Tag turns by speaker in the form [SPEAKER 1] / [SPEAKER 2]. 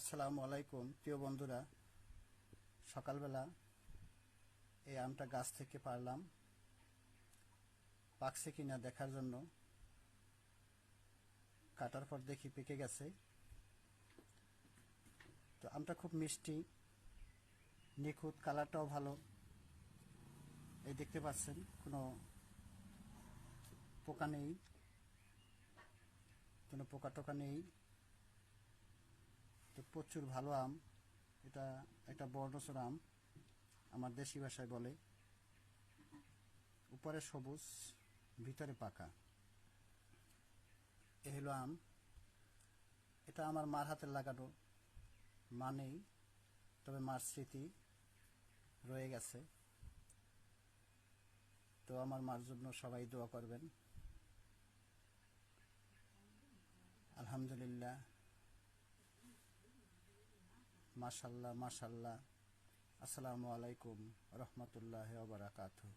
[SPEAKER 1] আসসালামু আলাইকুম প্রিয় বন্ধুরা। সকালবেলা এই আমটা গাছ থেকে পারলাম, পাকছে কিনা দেখার জন্য। কাটার পর দেখি পেকে গেছে। তো আমটা খুব মিষ্টি, নিখুঁত, কালারটাও ভালো। এই দেখতে পাচ্ছেন কোনো পোকা নেই, কোনো পোকা টোকা নেই। তো প্রচুর ভালো আম। এটা একটা বর্ণচর আম, আমার দেশি ভাষায় বলে। উপরে সবুজ, ভিতরে পাকা। এ হলো আম। এটা আমার মার হাতের লাগানো। মা নেই, তবে মার স্মৃতি রয়ে গেছে। তো আমার মার জন্য সবাই দোয়া করবেন। আলহামদুলিল্লাহ, মাশাল্লাহ মাশাল্লাহ। আসসালামু আলাইকুম রহমতুল্লাহ ওয়া বারাকাতুহু।